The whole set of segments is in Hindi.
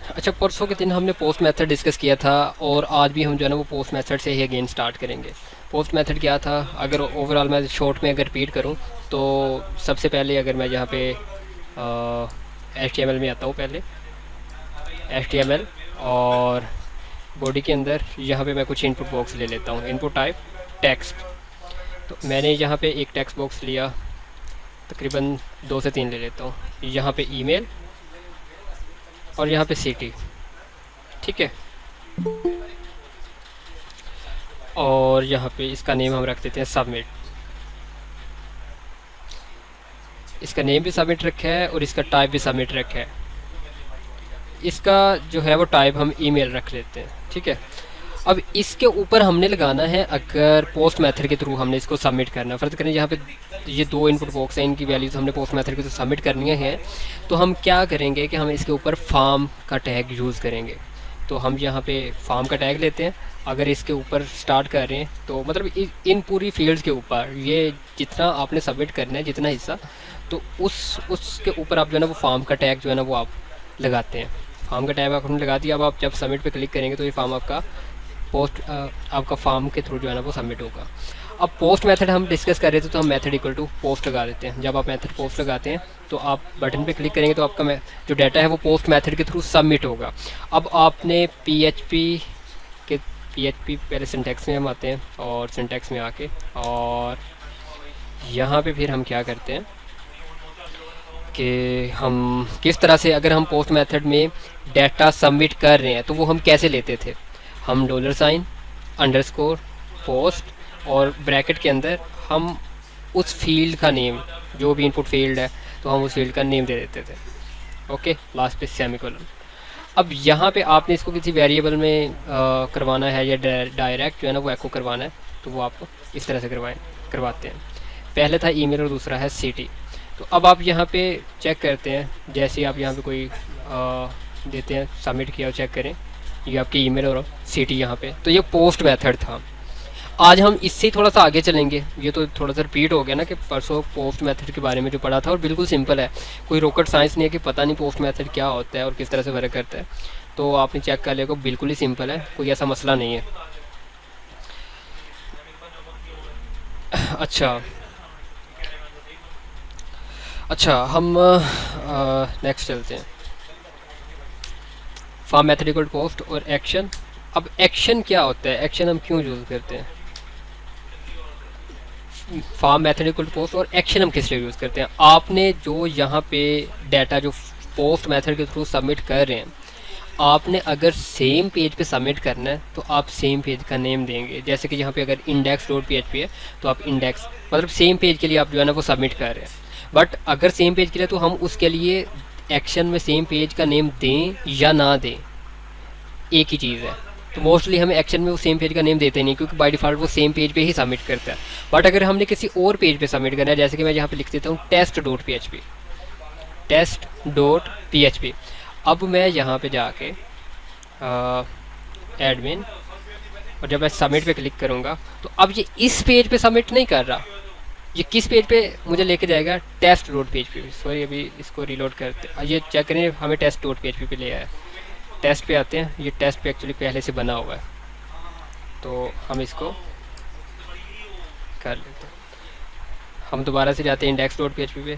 अच्छा, परसों के दिन हमने पोस्ट मेथड डिस्कस किया था और आज भी हम जो है ना वो पोस्ट मेथड से ही अगेन स्टार्ट करेंगे। पोस्ट मेथड क्या था, अगर ओवरऑल मैं शॉर्ट में अगर रिपीट करूँ तो सबसे पहले अगर मैं यहाँ पे HTML में आता हूँ, पहले HTML और बॉडी के अंदर यहाँ पे मैं कुछ इनपुट बॉक्स ले लेता हूँ। इनपुट टाइप टेक्स्ट, तो मैंने यहाँ पे एक टेक्स्ट बॉक्स लिया, तकरीबन 2 से 3 ले लेता हूँ। यहाँ पे ईमेल और यहाँ पे सिटी, ठीक है। और यहाँ पे इसका नेम हम रख देते हैं सबमिट। इसका नेम भी सबमिट रखा है और इसका टाइप भी सबमिट रखा है। इसका जो है वो टाइप हम ईमेल रख लेते हैं, ठीक है। अब इसके ऊपर हमने लगाना है, अगर पोस्ट मेथड के थ्रू हमने इसको सबमिट करना है, फ़र्ज़ करें यहाँ पे ये 2 इनपुट बॉक्स हैं, इनकी वैल्यूज़ हमने पोस्ट मेथड के थ्रू सबमिट करनी है, तो हम क्या करेंगे कि हम इसके ऊपर फार्म का टैग यूज़ करेंगे। तो हम यहाँ पे फार्म का टैग लेते हैं। अगर इसके ऊपर स्टार्ट कर रहे हैं तो मतलब इन पूरी फील्ड्स के ऊपर ये जितना आपने सबमिट करना है, जितना हिस्सा, तो उसके ऊपर आप जो है ना वो फार्म का टैग जो है ना वो आप लगाते हैं। फार्म का टैग आपने लगा दिया। अब आप जब सबमिट पे क्लिक करेंगे तो ये फार्म आपका आपका फार्म के थ्रू जो है ना वो सबमिट होगा। अब पोस्ट मेथड हम डिस्कस कर रहे थे तो हम मेथड इक्वल टू पोस्ट लगा देते हैं। जब आप मेथड पोस्ट लगाते हैं तो आप बटन पे क्लिक करेंगे तो आपका जो डाटा है वो पोस्ट मेथड के थ्रू सबमिट होगा। अब आपने पीएचपी पहले सिंटैक्स में हम आते हैं और सिंटैक्स में आके और यहाँ पे फिर हम क्या करते हैं कि हम किस तरह से, अगर हम पोस्ट मेथड में डाटा सबमिट कर रहे हैं तो वो हम कैसे लेते थे। हम $, अंडरस्कोर, पोस्ट और ब्रैकेट के अंदर हम उस फील्ड का नेम, जो भी इनपुट फील्ड है तो हम उस फील्ड का नेम दे देते थे, ओके। लास्ट पे सेमीकोलन। अब यहाँ पे आपने इसको किसी वेरिएबल में करवाना है या डायरेक्ट जो है ना वो एको करवाना है, तो वो आपको इस तरह से करवाते हैं। पहले था ईमेल और दूसरा है सिटी। तो अब आप यहाँ पे चेक करते हैं, जैसे आप यहाँ पे कोई देते हैं, सबमिट किया और चेक करें, ये आपकी ईमेल और सिटी यहाँ पे। तो ये पोस्ट मेथड था। आज हम इससे थोड़ा सा आगे चलेंगे। ये तो थोड़ा सा रिपीट हो गया ना कि परसों पोस्ट मेथड के बारे में जो पढ़ा था, और बिल्कुल सिंपल है, कोई रॉकेट साइंस नहीं है कि पता नहीं पोस्ट मेथड क्या होता है और किस तरह से वर्क करता है। तो आपने चेक कर लिया, बिल्कुल ही सिंपल है, कोई ऐसा मसला नहीं है। अच्छा, हम नेक्स्ट चलते हैं। फार्म मेथड इक्वल पोस्ट और एक्शन। अब एक्शन क्या होता है, एक्शन हम क्यों यूज़ करते हैं। फार्म मेथड इक्वल पोस्ट और एक्शन हम किस लिए यूज़ करते हैं। आपने जो यहाँ पे डाटा जो पोस्ट मेथड के थ्रू सबमिट कर रहे हैं, आपने अगर सेम पेज पे सबमिट करना है तो आप सेम पेज का नेम देंगे। जैसे कि यहाँ पे अगर index.php है तो आप इंडेक्स, मतलब सेम पेज के लिए आप जो है ना वो सबमिट कर रहे हैं। बट अगर सेम पेज के लिए तो हम उसके लिए एक्शन में सेम पेज का नेम दें या ना दें, एक ही चीज़ है। तो मोस्टली हमें एक्शन में वो सेम पेज का नेम देते नहीं, क्योंकि बाय डिफ़ॉल्ट वो सेम पेज पे ही सबमिट करता है। बट अगर हमने किसी और पेज पे सबमिट करना है, जैसे कि मैं यहाँ पे लिख देता हूँ test.php। अब मैं यहाँ पे जाके एडमिन, और जब मैं सबमिट पे क्लिक करूँगा तो अब ये इस पेज पे सबमिट नहीं कर रहा, ये किस पेज पे मुझे लेके जाएगा, test.php। सॉरी, अभी इसको रीलोड करते, ये चेक करें, हमें test.php पे ले आया। टेस्ट पे आते हैं, ये टेस्ट पे एक्चुअली पहले से बना हुआ है, तो हम इसको कर लेते हैं। हम दोबारा से जाते हैं index.php पे।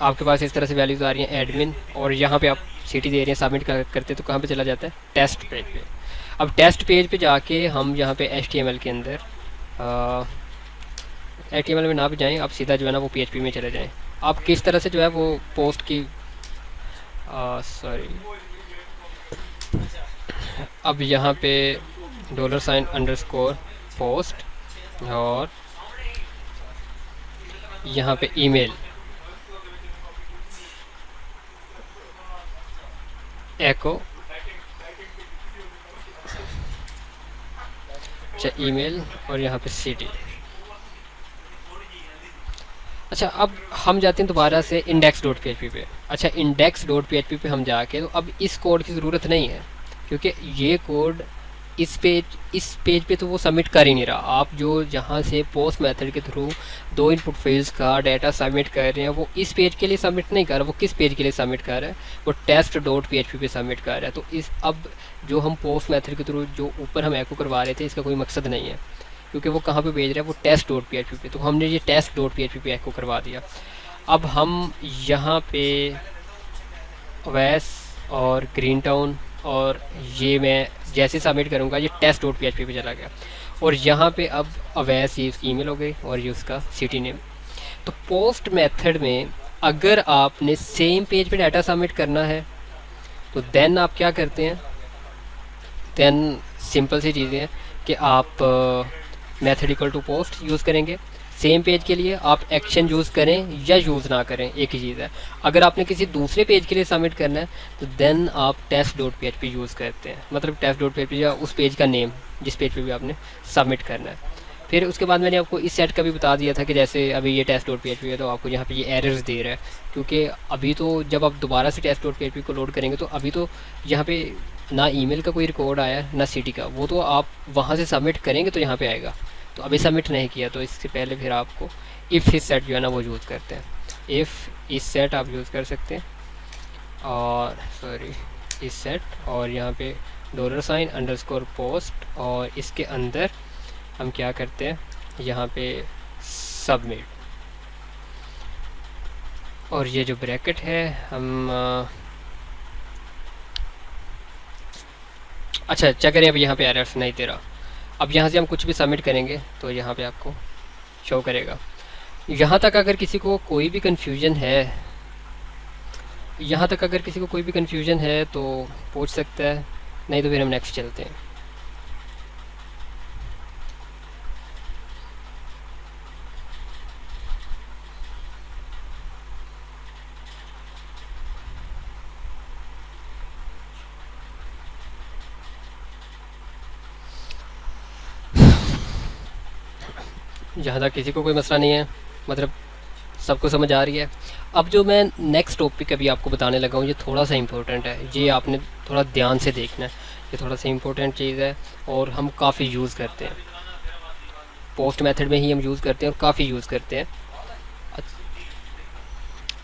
आपके पास इस तरह से वैल्यूज़ आ रही हैं एडमिन, और यहाँ पे आप सिटी दे रहे हैं, सबमिट करते तो कहाँ पे चला जाता है, टेस्ट पेज पे। अब टेस्ट पेज पे जाके हम यहाँ पे HTML के अंदर HTML में ना भी जाएँ, आप सीधा जो है ना वो PHP में चले जाएँ। आप किस तरह से जो है वो पोस्ट की अब यहाँ पे $_ पोस्ट और यहाँ पे ईमेल एको, अच्छा ईमेल और यहाँ पे सिटी। अच्छा, अब हम जाते हैं दोबारा से index.php पे। अच्छा, index.php पे हम जाके तो अब इस कोड की ज़रूरत नहीं है, क्योंकि ये कोड इस पेज पे तो वो सबमिट कर ही नहीं रहा। आप जो जहाँ से पोस्ट मेथड के थ्रू दो इनपुट फील्ड्स का डाटा सबमिट कर रहे हैं वो इस पेज के लिए सबमिट नहीं कर रहा। वो किस पेज के लिए सबमिट कर रहा है? वो टेस्ट डॉट PHP पे सबमिट कर रहा है। तो इस अब जो हम पोस्ट मेथड के थ्रू जो ऊपर हम एको करवा रहे थे इसका कोई मकसद नहीं है, क्योंकि वो कहाँ पे भेज रहा है? वो टेस्ट डॉट PHP पे। तो हमने ये टेस्ट डॉट PHP पे एको करवा दिया। अब हम यहाँ पे वैस और ग्रीन टाउन और ये मैं जैसे सबमिट करूँगा ये टेस्ट डॉट PHP पे चला गया, और यहाँ पे अब अवैस ये उसकी ईमेल हो गई और ये उसका सिटी नेम। तो पोस्ट मेथड में अगर आपने सेम पेज पे डाटा सबमिट करना है तो देन आप क्या करते हैं? देन सिंपल सी चीज़ें हैं कि आप method equal to post use करेंगे। सेम पेज के लिए आप एक्शन यूज़ करें या यूज़ ना करें एक ही चीज़ है। अगर आपने किसी दूसरे पेज के लिए सबमिट करना है तो देन आप टेस्ट डॉट PHP यूज़ करते हैं, मतलब टेस्ट डॉट PHP या उस पेज का नेम जिस पेज पे भी आपने सबमिट करना है। फिर उसके बाद मैंने आपको इस सेट का भी बता दिया था कि जैसे अभी ये टेस्ट डॉट PHP है तो आपको यहाँ पे ये एरर्स दे रहा है, क्योंकि अभी तो जब आप दोबारा से टेस्ट डॉट PHP को लोड करेंगे तो अभी तो यहाँ पे ना ईमेल का कोई रिकॉर्ड आया ना सिटी का, वो तो आप वहाँ से सबमिट करेंगे तो यहाँ पे आएगा। तो अभी सबमिट नहीं किया तो इससे पहले फिर आपको इफ़ इस सेट जो है ना वो यूज़ करते हैं। इफ़ इस सेट आप यूज़ कर सकते हैं, और सॉरी इस सेट, और यहाँ पे $_ और इसके अंदर हम क्या करते हैं? यहाँ पे सबमिट, और ये जो ब्रैकेट है हम अच्छा चेक करें। अब यहाँ पे एरर्स नहीं दे रहा। अब यहाँ से हम कुछ भी सबमिट करेंगे तो यहाँ पे आपको शो करेगा। यहाँ तक अगर किसी को कोई भी कन्फ्यूजन है तो पूछ सकता है, नहीं तो फिर हम नेक्स्ट चलते हैं। जहाँ तक किसी को कोई मसला नहीं है, मतलब सबको समझ आ रही है। अब जो मैं नेक्स्ट टॉपिक अभी आपको बताने लगा हूँ ये थोड़ा सा इम्पोर्टेंट है, ये आपने थोड़ा ध्यान से देखना है। ये थोड़ा सा इम्पोर्टेंट चीज़ है और हम काफ़ी यूज़ करते हैं, पोस्ट मेथड में ही हम यूज़ करते हैं और काफ़ी यूज़ करते हैं।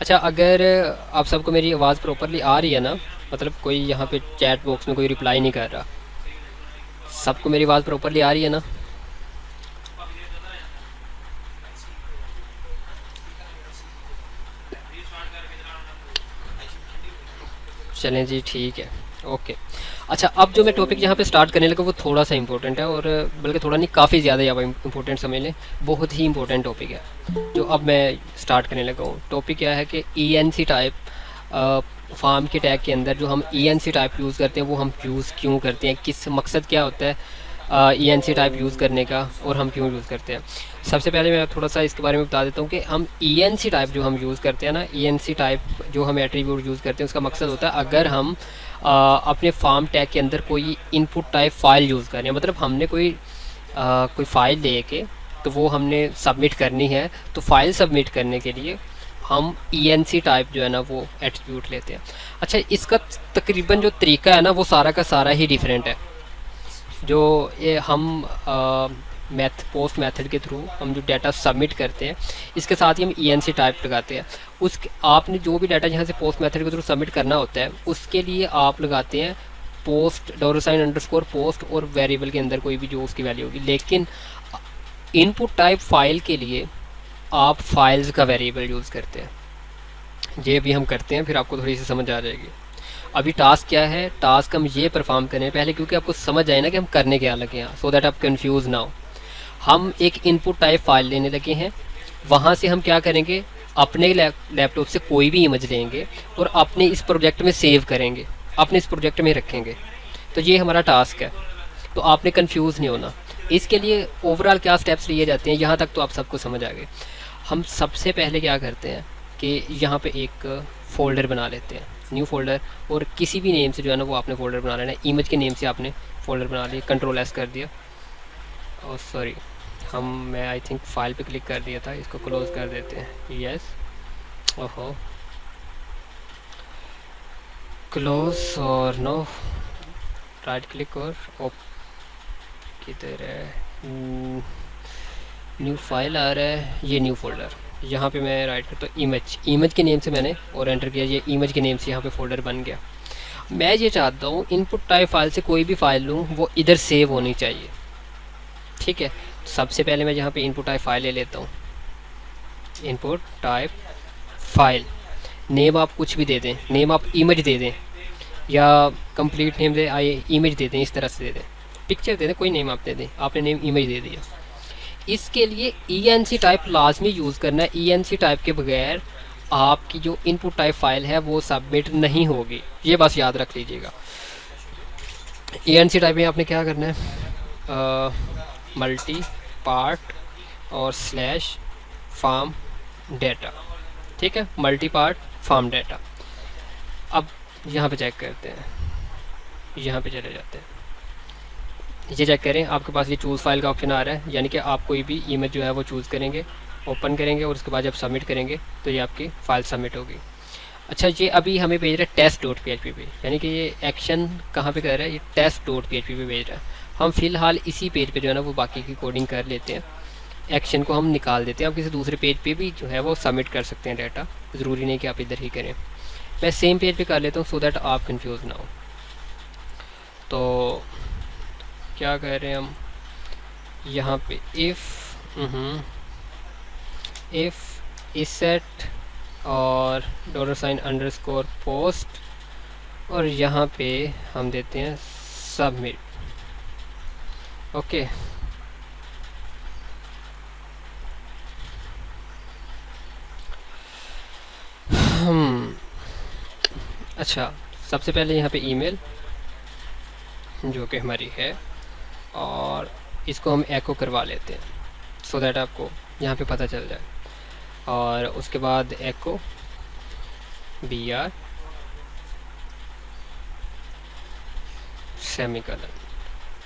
अच्छा, अगर आप सबको मेरी आवाज़ प्रॉपरली आ रही है ना, मतलब कोई यहाँ पे चैट बॉक्स में कोई रिप्लाई नहीं कर रहा, सबको मेरी आवाज़ प्रॉपरली आ रही है ना? चलें जी, ठीक है, ओके। अच्छा, अब जो मैं टॉपिक यहाँ पे स्टार्ट करने लगा वो थोड़ा सा इम्पोर्टेंट है, और बल्कि थोड़ा नहीं काफ़ी ज़्यादा यहाँ इम्पोर्टेंट समझ लें, बहुत ही इम्पोर्टेंट टॉपिक है जो अब मैं स्टार्ट करने लगा हूँ। टॉपिक क्या है कि ENC टाइप फार्म के टैग के अंदर जो हम ENC टाइप यूज़ करते हैं वो हम यूज़ क्यों करते हैं, किस मकसद क्या होता है ENC टाइप यूज़ करने का, और हम क्यों यूज़ करते हैं। सबसे पहले मैं थोड़ा सा इसके बारे में बता देता हूँ कि हम ENC टाइप जो हम यूज़ करते हैं ना, ENC टाइप जो हम एट्रीब्यूट यूज़ करते हैं उसका मकसद होता है अगर हम अपने फार्म टैग के अंदर कोई इनपुट टाइप फाइल यूज़ कर रहे हैं, मतलब हमने कोई फ़ाइल लेके तो वो हमने सबमिट करनी है, तो फाइल सबमिट करने के लिए हम ENC टाइप जो है ना वो एट्रीब्यूट लेते हैं। अच्छा, इसका तकरीबन जो तरीका है ना वो सारा का सारा ही डिफरेंट है। जो ये हम पोस्ट मेथड के थ्रू हम जो डाटा सबमिट करते हैं इसके साथ ही हम ENC टाइप लगाते हैं। उस आपने जो भी डाटा यहाँ से पोस्ट मेथड के थ्रू सबमिट करना होता है उसके लिए आप लगाते हैं पोस्ट $_ और वेरिएबल के अंदर कोई भी जो उसकी वैल्यू होगी। लेकिन इनपुट टाइप फाइल के लिए आप फाइल्स का वेरिएबल यूज़ करते हैं। ये भी हम करते हैं, फिर आपको थोड़ी सी समझ आ जाएगी। अभी टास्क क्या है, टास्क हम ये परफॉर्म करें पहले, क्योंकि आपको समझ जाए ना कि हम करने क्या लगे हैं, सो दैट आप कंफ्यूज ना हो। हम एक इनपुट टाइप फाइल लेने लगे हैं, वहाँ से हम क्या करेंगे, अपने लैपटॉप से कोई भी इमेज लेंगे और अपने इस प्रोजेक्ट में सेव करेंगे, अपने इस प्रोजेक्ट में रखेंगे। तो ये हमारा टास्क है, तो आपने कंफ्यूज नहीं होना। इसके लिए ओवरऑल क्या स्टेप्स लिए जाते हैं यहाँ तक तो आप सबको समझ आ गए। हम सबसे पहले क्या करते हैं कि यहाँ पे एक फ़ोल्डर बना लेते हैं, न्यू फोल्डर, और किसी भी नेम से जो है ना वो आपने फ़ोल्डर बना लेना है। इमेज के नेम से आपने फ़ोल्डर बना लिया, Ctrl+S कर दिया, और सॉरी मैं आई थिंक फाइल पे क्लिक कर दिया था, इसको क्लोज़ कर देते हैं। यस, ओहो, क्लोज और नो, राइट क्लिक और किधर है, न्यू फाइल आ रहा है, ये न्यू फोल्डर, यहाँ पे मैं राइट करता हूँ इमेज, इमेज के नेम से मैंने और एंटर किया, ये इमेज के नेम से यहाँ पे फोल्डर बन गया। मैं ये चाहता हूँ इनपुट टाइप फाइल से कोई भी फाइल लूँ वो इधर सेव होनी चाहिए, ठीक है। सबसे पहले मैं यहाँ पे इनपुट टाइप फाइल ले लेता हूँ, इनपुट टाइप फाइल, नेम आप कुछ भी दे दें, नेम आप इमेज दे दें या कंप्लीट नेम दे आए इमेज दे दें, इस तरह से दे दें, पिक्चर दे दें, कोई नेम आप दे दें, आपने नेम इमेज दे दिया। इसके लिए ENC टाइप लाजमी यूज़ करना है, ENC टाइप के बगैर आपकी जो इनपुट टाइप फाइल है वो सबमिट नहीं होगी, ये बस याद रख लीजिएगा। ENC टाइप में आपने क्या करना है, मल्टी पार्ट और स्लैश फार्म डेटा, ठीक है, मल्टी पार्ट फार्म डेटा। अब यहाँ पे चेक करते हैं, यहाँ पे चले जाते हैं, ये चेक करें, आपके पास ये चूज़ फाइल का ऑप्शन आ रहा है, यानी कि आप कोई भी इमेज जो है वो चूज़ करेंगे, ओपन करेंगे और उसके बाद जब सबमिट करेंगे तो ये आपकी फ़ाइल सबमिट होगी। अच्छा, ये अभी हमें भेज रहा है test.php पे, यानी कि ये एक्शन कहाँ पे कर रहा है, ये test.php पे भेज रहा है। हम फ़िलहाल इसी पेज पे जो है ना वो बाकी की कोडिंग कर लेते हैं, एक्शन को हम निकाल देते हैं। आप किसी दूसरे पेज पे भी जो है वो सबमिट कर सकते हैं डाटा, ज़रूरी नहीं कि आप इधर ही करें। मैं सेम पेज पे कर लेता हूँ सो दैट आप कंफ्यूज ना हो। तो क्या कह रहे हैं हम यहाँ पे, इफ़ इस सेट और $_ पोस्ट और यहाँ पे हम देते हैं सबमिट, ओके। अच्छा, सबसे पहले यहाँ पे ईमेल जो कि हमारी है और इसको हम एको करवा लेते हैं सो दैट आपको यहाँ पे पता चल जाए। और उसके बाद एको BR सेमीकोलन,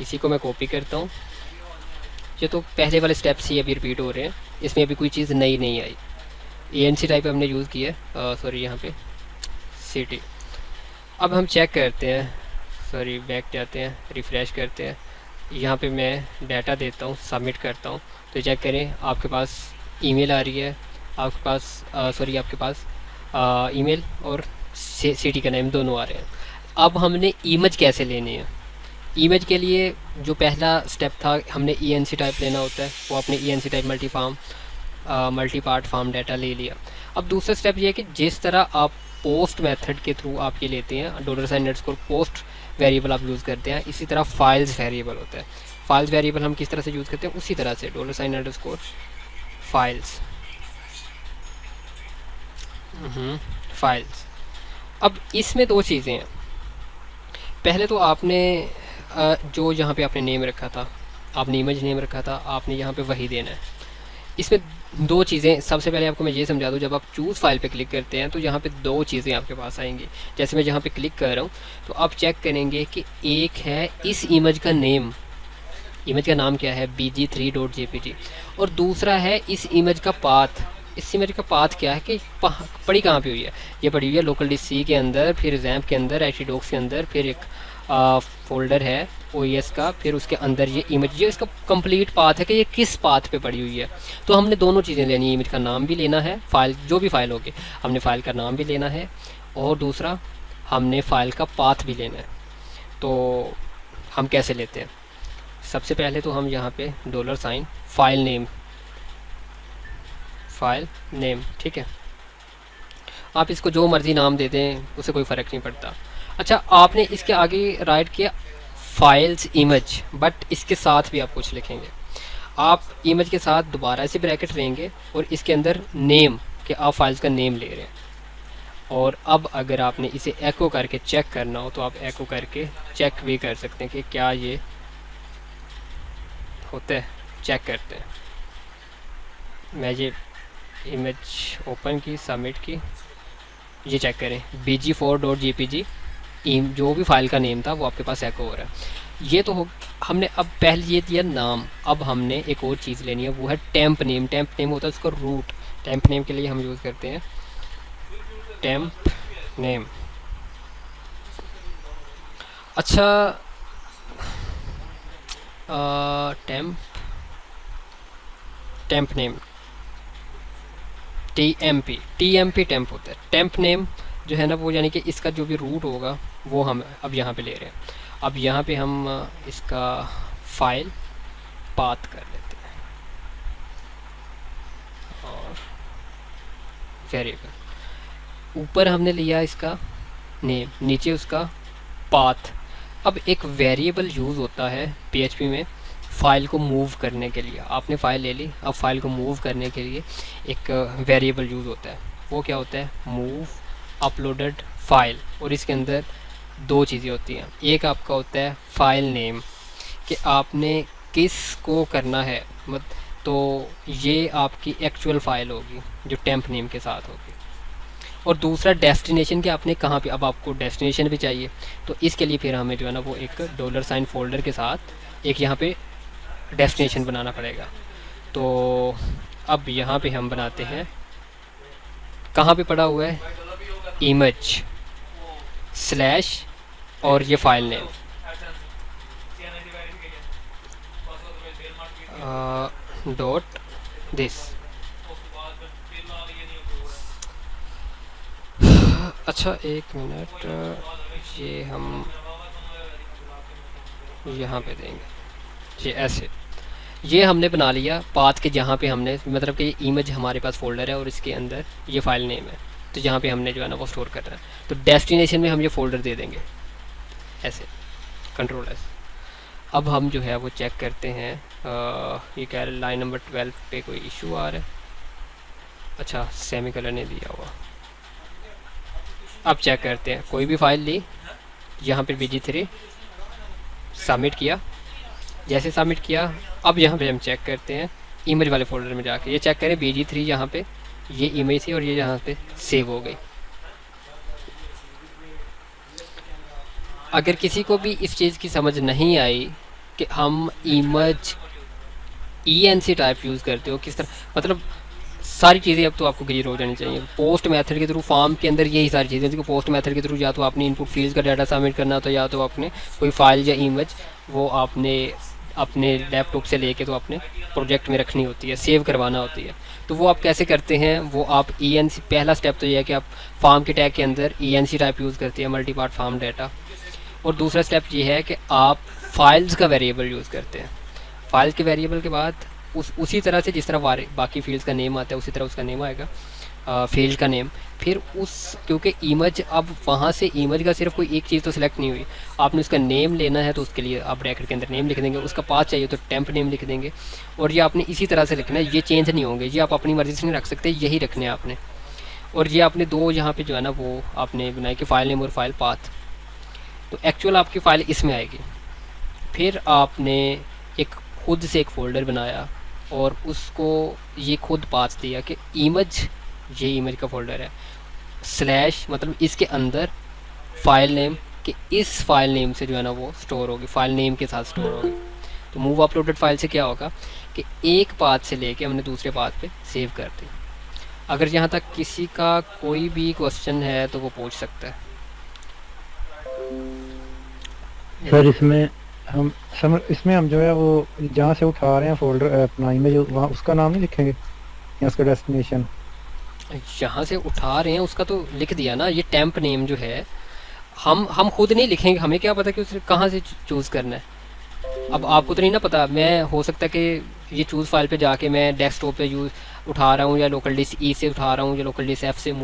इसी को मैं कॉपी करता हूँ। ये तो पहले वाले स्टेप्स ही अभी रिपीट हो रहे हैं, इसमें अभी कोई चीज़ नई नहीं आई। ENC टाइप हमने यूज़ किया है, सॉरी यहाँ पे सिटी। अब हम चेक करते हैं, सॉरी बैक जाते हैं, रिफ़्रेश करते हैं, यहाँ पे मैं डाटा देता हूँ, सबमिट करता हूँ, तो चेक करें आपके पास ईमेल आ रही है, आपके पास सॉरी आपके पास ईमेल और सिटी का नेम दोनों आ रहे हैं। अब हमने इमेज कैसे लेनी है, इमेज के लिए जो पहला स्टेप था हमने ENC टाइप लेना होता है, वो आपने ENC type multi part form data ले लिया। अब दूसरा स्टेप ये है कि जिस तरह आप पोस्ट मेथड के थ्रू आप ये लेते हैं, $_ पोस्ट वेरिएबल आप यूज़ करते हैं, इसी तरह फाइल्स वेरिएबल होता है। फाइल्स वेरिएबल हम किस तरह से यूज़ करते हैं, उसी तरह से $_ फाइल्स, फाइल्स। अब इसमें दो चीज़ें हैं, पहले तो आपने जो यहाँ पे आपने नेम रखा था, आपने इमेज नेम रखा था, आपने यहाँ पे वही देना है। इसमें दो चीज़ें, सबसे पहले आपको मैं ये समझा दूँ, जब आप चूज़ फाइल पे क्लिक करते हैं तो यहाँ पे दो चीज़ें आपके पास आएंगी। जैसे मैं यहाँ पे क्लिक कर रहा हूँ तो आप चेक करेंगे कि एक है इस इमेज का नेम, इमेज का नाम क्या है bg3.jpg, और दूसरा है इस इमेज का पाथ। इस इमेज का पाथ क्या है कि पड़ी कहाँ पे हुई है, ये पड़ी हुई है लोकल डिस्क C के अंदर, फिर XAMPP के अंदर, htdocs के अंदर, फिर एक फोल्डर है OES का, फिर उसके अंदर ये इमेज, ये इसका कंप्लीट पाथ है कि ये किस पाथ पे पड़ी हुई है। तो हमने दोनों चीज़ें लेनी है, इमेज का नाम भी लेना है, फाइल जो भी फाइल होगी हमने फाइल का नाम भी लेना है, और दूसरा हमने फाइल का पाथ भी लेना है। तो हम कैसे लेते हैं, सबसे पहले तो हम यहाँ पे $, फाइल नेम, ठीक है, आप इसको जो मर्ज़ी नाम दे दें, उससे कोई फ़र्क नहीं पड़ता। अच्छा, आपने इसके आगे राइट किया फाइल्स इमेज, बट इसके साथ भी आप कुछ लिखेंगे। आप इमेज के साथ दोबारा से ब्रैकेट लेंगे और इसके अंदर नेम कि आप फाइल्स का नेम ले रहे हैं। और अब अगर आपने इसे एको करके चेक करना हो तो आप एको करके चेक भी कर सकते हैं कि क्या ये होता है, चेक करते हैं। मैं ये इमेज ओपन की, सबमिट की, ये चेक करें bg4.jpg, जो भी फाइल का नेम था वो आपके पास एको हो रहा है। ये तो हमने अब पहले ये दिया नाम, अब हमने एक और चीज़ लेनी है, वो है टेम्प नेम। टेम्प नेम होता है उसका रूट, टेम्प नेम के लिए हम यूज़ करते हैं टेम्प नेम। अच्छा, temp temp name, T M P temp होता है। टेम्प नेम जो है ना वो यानी कि इसका जो भी रूट होगा वो हम अब यहाँ पे ले रहे हैं। अब यहाँ पे हम इसका फाइल पाथ कर लेते हैं और वेरिएबल, ऊपर हमने लिया इसका नेम, नीचे उसका पाथ। अब एक वेरिएबल यूज़ होता है पीएचपी में फ़ाइल को मूव करने के लिए। आपने फ़ाइल ले ली, अब फाइल को मूव करने के लिए एक वेरिएबल यूज़ होता है। वो क्या होता है? Move uploaded file. और इसके अंदर दो चीज़ें होती हैं। एक आपका होता है फ़ाइल नेम, कि आपने किस को करना है, मत तो ये आपकी एक्चुअल फ़ाइल होगी जो टेम्प नेम के साथ होगी। और दूसरा डेस्टिनेशन, कि आपने कहाँ पे, अब आपको डेस्टिनेशन भी चाहिए तो इसके लिए फिर हमें जो है ना वो एक $साइन फोल्डर के साथ एक यहाँ पे डेस्टिनेशन बनाना पड़ेगा। तो अब यहाँ पे हम बनाते हैं, कहाँ पे पड़ा हुआ है, इमेज स्लैश और ये फाइल नेम डॉट दिस। अच्छा एक मिनट, ये हम यहाँ पे देंगे, ये ऐसे। ये हमने बना लिया पाथ के, जहाँ पे हमने मतलब कि इमेज हमारे पास फोल्डर है और इसके अंदर ये फाइल नेम है, तो जहाँ पे हमने जो है ना वो स्टोर करना है। तो डेस्टिनेशन में हम ये फ़ोल्डर दे देंगे ऐसे, कंट्रोल एस। अब हम जो है वो चेक करते हैं, ये कह रहे लाइन नंबर 12 पे कोई इशू आ रहा है। अच्छा सेमी कलर ने दिया हुआ। अब चेक करते हैं, कोई भी फाइल ली, यहाँ पे BG3 सबमिट किया। जैसे सबमिट किया, अब यहाँ पे हम चेक करते हैं इमेज वाले फोल्डर में जाके, ये चेक करें BG3 यहाँ पे ये इमेज थी और ये यहाँ पे सेव हो गई। अगर किसी को भी इस चीज़ की समझ नहीं आई कि हम इमेज ENC टाइप यूज़ करते हो किस तरह, मतलब सारी चीज़ें अब तो आपको क्लियर हो जानी चाहिए। पोस्ट मेथड के थ्रू फॉर्म के अंदर यही सारी चीज़ें, जैसे पोस्ट मेथड के थ्रू या तो आपने इनपुट फील्ड का डाटा सबमिट करना होता है, या तो आपने कोई फाइल या इमेज वो आपने अपने लैपटॉप से लेके तो अपने प्रोजेक्ट में रखनी होती है, सेव करवाना होती है। तो वो आप कैसे करते हैं, वो आप ENC, पहला स्टेप तो ये है कि आप फॉर्म के टैग के अंदर ENC टाइप यूज़ करते हैं, मल्टी पार्ट फॉर्म डाटा। और दूसरा स्टेप ये है कि आप फाइल्स का वेरिएबल यूज़ करते हैं। फाइल्स के वेरिएबल के बाद उसी तरह से जिस तरह बाकी फील्ड्स का नेम आता है उसी तरह उसका नेम आएगा, फील्ड का नेम। फिर क्योंकि इमेज, अब वहाँ से इमेज का सिर्फ कोई एक चीज़ तो सिलेक्ट नहीं हुई, आपने उसका नेम लेना है तो उसके लिए आप ब्रैकेट के अंदर नेम लिख देंगे। उसका पाथ चाहिए तो टेम्प नेम लिख देंगे। और ये आपने इसी तरह से लिखना है, ये चेंज नहीं होंगे, ये आप अपनी मर्ज़ी से नहीं रख सकते, यही रखने हैं आपने। और ये आपने दो यहाँ पे जो है ना वो आपने बनाया कि फ़ाइल नेम और फाइल पाथ, तो एक्चुअल आपकी फ़ाइल इसमें आएगी। फिर आपने एक खुद से एक फ़ोल्डर बनाया और उसको ये खुद पाथ दिया कि इमेज, ये इमेज का फ़ोल्डर है, स्लैश मतलब इसके अंदर फाइल नेम, कि इस फाइल नेम से जो है ना वो स्टोर होगी, फाइल नेम के साथ स्टोर होगी। तो मूव अपलोडेड फाइल से क्या होगा कि एक पाथ से लेके हमने दूसरे पाथ पे सेव कर दी। अगर यहाँ तक किसी का कोई भी क्वेश्चन है तो वो पूछ सकता है। सर इसमें हम जो है वो जहाँ से उठा रहे हैं फोल्डर अपना इमेज, वहाँ उसका नाम नहीं लिखेंगे या उसका डेस्टिनेशन? यहाँ से उठा रहे हैं उसका तो लिख दिया ना, ये टेम्प नेम जो है हम खुद नहीं लिखेंगे, हमें क्या पता कि उसे कहाँ से चूज़ करना है। अब आपको तो नहीं ना पता, मैं हो सकता है कि ये चूज़ फाइल पे जाके मैं डेस्कटॉप पे उठा रहा हूँ या लोकल डिस्क E से उठा रहा हूँ या लोकल डिस्क F से,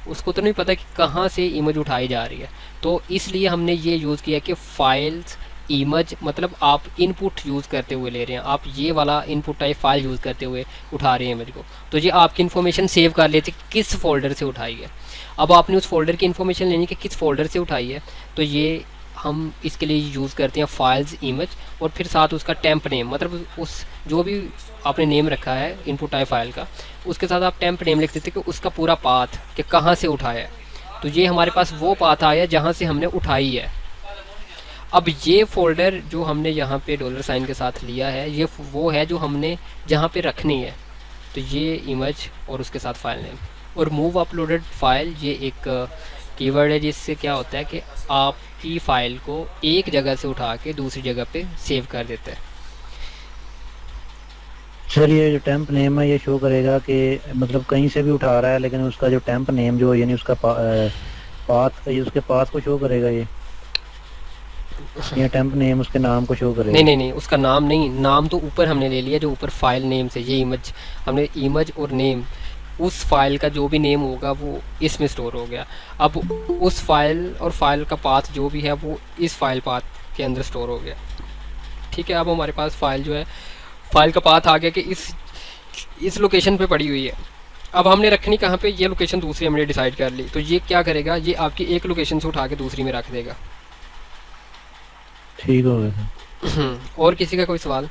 उसको तो नहीं पता कि कहाँ से इमेज उठाई जा रही है। तो इसलिए हमने ये यूज़ किया कि फाइल्स इमेज, मतलब आप इनपुट यूज़ करते हुए ले रहे हैं, आप ये वाला इनपुट टाइप फाइल यूज़ करते हुए उठा रहे हैं इमेज को, तो ये आपकी इन्फॉर्मेशन सेव कर लेती किस फोल्डर से उठाई है। अब आपने उस फोल्डर की इन्फॉर्मेशन लेनी कि किस फोल्डर से उठाई है, तो ये हम इसके लिए यूज़ करते हैं फाइल्स इमेज और फिर साथ उसका टेम्प नेम, मतलब उस जो भी आपने नेम रखा है इनपुट टाइप फाइल का, उसके साथ आप टेम्प नेम लिख देते कि उसका पूरा पाथ कि कहाँ से उठाया है। तो ये हमारे पास वो पाथ आया जहाँ से हमने उठाई है। अब ये फ़ोल्डर जो हमने यहाँ पे $साइन के साथ लिया है, ये वो है जो हमने जहाँ पे रखनी है। तो ये इमेज और उसके साथ फाइल नेम। और मूव अपलोडेड फाइल ये एक कीवर्ड है जिससे क्या होता है कि आपकी फ़ाइल को एक जगह से उठा के दूसरी जगह पे सेव कर देता है। सर ये जो टेम्प नेम है ये शो करेगा कि मतलब कहीं से भी उठा रहा है, लेकिन उसका जो टेम्प नेम जो यानी उसका पाथ, ये उसके पाथ को शो करेगा ये, या टेम्प नेम उसके नाम को शो नहीं करेगा? नहीं नहीं, उसका नाम नहीं, नाम तो ऊपर हमने ले लिया, जो ऊपर फाइल नेम से ये इमेज, हमने इमेज और नेम, उस फाइल का जो भी नेम होगा वो इसमें स्टोर हो गया। अब उस फाइल और फाइल का पाथ जो भी है वो इस फाइल पाथ के अंदर स्टोर हो गया। ठीक है, अब हमारे पास फाइल जो है, फाइल का पाथ आ गया कि इस लोकेशन पे पड़ी हुई है। अब हमने रखनी कहाँ पे, ये लोकेशन दूसरी हमने डिसाइड कर ली, तो ये क्या करेगा, ये आपकी एक लोकेशन से उठा के दूसरी में रख देगा। ठीक हो गया सर। और किसी का कोई सवाल?